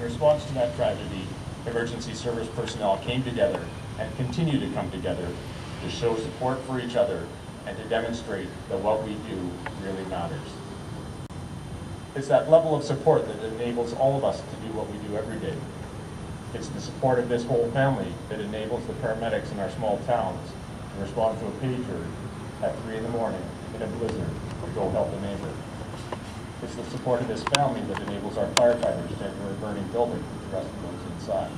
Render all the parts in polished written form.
In response to that tragedy, emergency service personnel came together and continue to come together to show support for each other and to demonstrate that what we do really matters. It's that level of support that enables all of us to do what we do every day. It's the support of this whole family that enables the paramedics in our small towns to respond to a pager at 3 in the morning in a blizzard to go help a neighbor. It's the support of this family that enables our firefighters to enter a burning building to rescue those inside.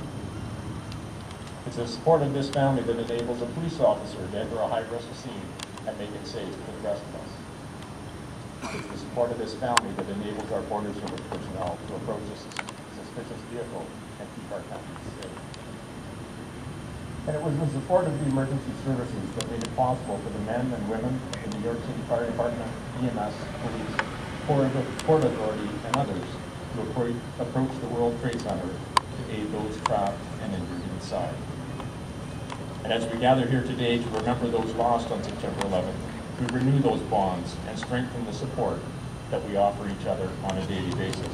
It's the support of this family that enables a police officer to enter a high-risk scene and make it safe for the rest of us. It's the support of this family that enables our border service personnel to approach a suspicious vehicle and keep our country safe. And it was the support of the emergency services that made it possible for the men and women in the New York City Fire Department, EMS, police, Port Authority, and others to approach the World Trade Center to aid those trapped and injured inside. And as we gather here today to remember those lost on September 11th, we renew those bonds and strengthen the support that we offer each other on a daily basis.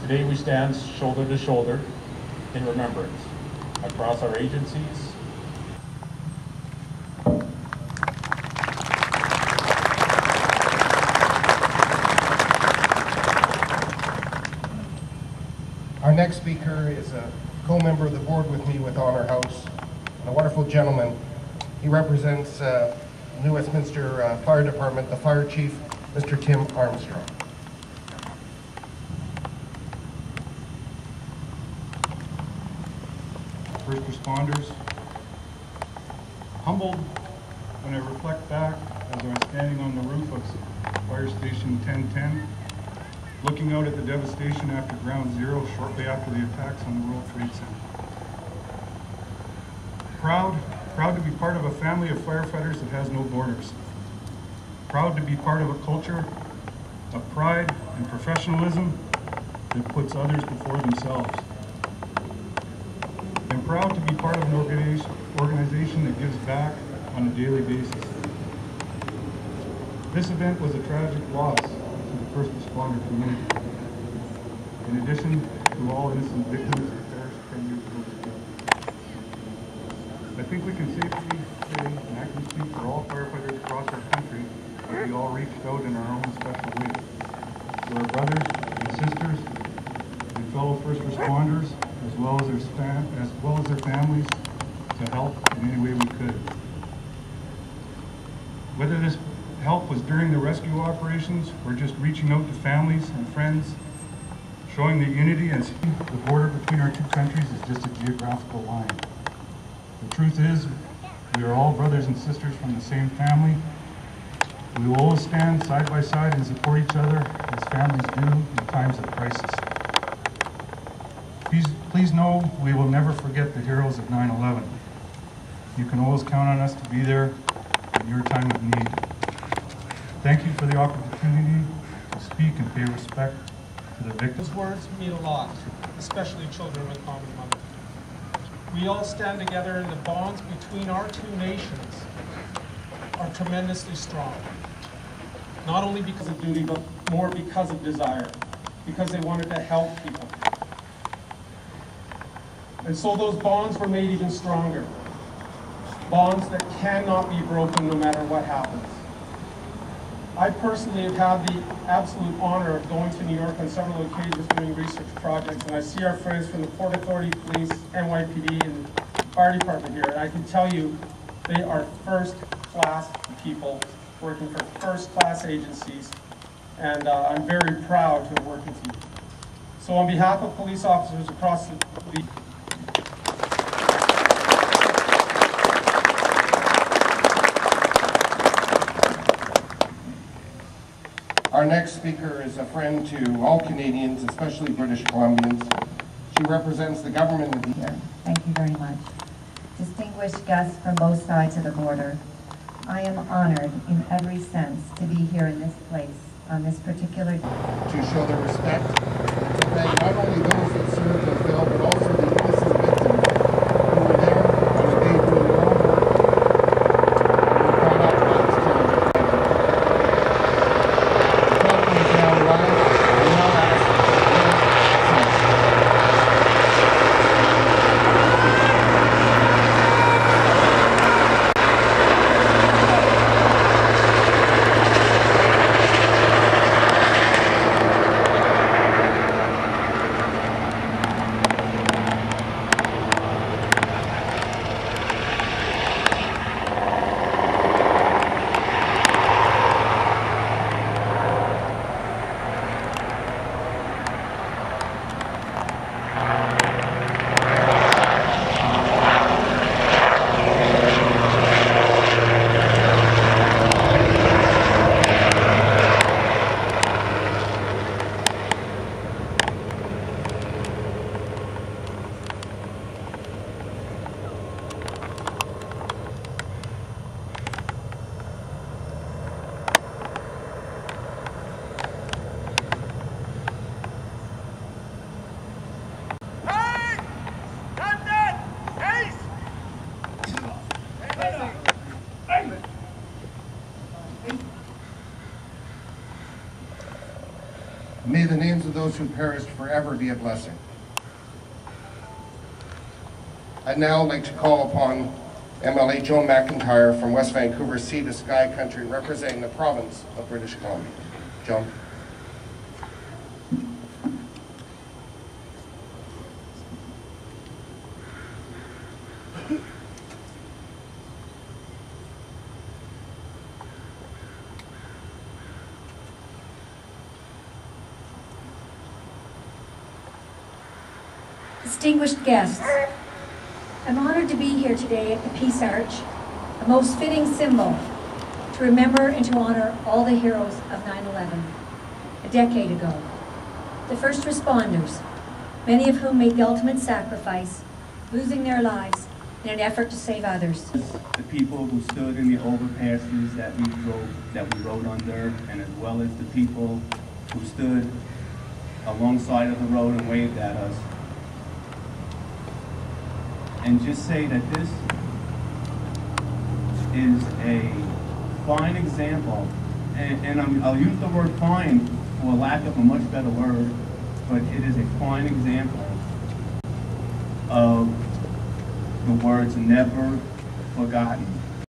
Today we stand shoulder to shoulder in remembrance across our agencies, Our next speaker is a co-member of the board with me with Honor House, and a wonderful gentleman. He represents New Westminster Fire Department, the Fire Chief, Mr. Tim Armstrong. First responders, humbled when I reflect back as I'm standing on the roof of Fire Station 1010, looking out at the devastation after Ground Zero shortly after the attacks on the World Trade Center. Proud to be part of a family of firefighters that has no borders. Proud to be part of a culture of pride and professionalism that puts others before themselves. And proud to be part of an organization that gives back on a daily basis. This event was a tragic loss to the first responder community, in addition to all innocent victims that perished 10 years ago. I think we can safely say, and I can speak for all firefighters across our country, that we all reached out in our own special ways to our brothers and sisters and fellow first responders, as well as their families, to help in any way we could. Whether this help was during the rescue operations or just reaching out to families and friends, showing the unity and the border between our two countries is just a geographical line. The truth is, we are all brothers and sisters from the same family. We will always stand side by side and support each other as families do in times of crisis. Please know we will never forget the heroes of 9/11. You can always count on us to be there in your time of need. Thank you for the opportunity to speak and pay respect to the victims. Those words mean a lot, especially children with common mother. We all stand together, and the bonds between our two nations are tremendously strong. Not only because of duty, but more because of desire, because they wanted to help people. And so those bonds were made even stronger. Bonds that cannot be broken no matter what happens. I personally have had the absolute honor of going to New York on several occasions doing research projects, and I see our friends from the Port Authority, Police, NYPD, and Fire Department here, and I can tell you they are first-class people working for first-class agencies, and I'm very proud to have worked with you. So on behalf of police officers across the Our next speaker is a friend to all Canadians, especially British Columbians. She represents the government of the here. Thank you very much. Distinguished guests from both sides of the border, I am honored in every sense to be here in this place on this particular day. To show their respect, to thank not only those that served and fell, but also the innocent victims who were there on the day doing their own work and were caught up by this terrible tragedy. The company has now arrived and now ask those who perished forever be a blessing. I'd now like to call upon MLA Joan McIntyre from West Vancouver Sea to Sky Country, representing the province of British Columbia. Joan. Distinguished guests, I'm honored to be here today at the Peace Arch, a most fitting symbol to remember and to honor all the heroes of 9/11, a decade ago. The first responders, many of whom made the ultimate sacrifice, losing their lives in an effort to save others. The people who stood in the overpasses that we rode under, and as well as the people who stood alongside of the road and waved at us. And just say that this is a fine example, and I'll use the word fine for lack of a much better word, but it is a fine example of the words never forgotten.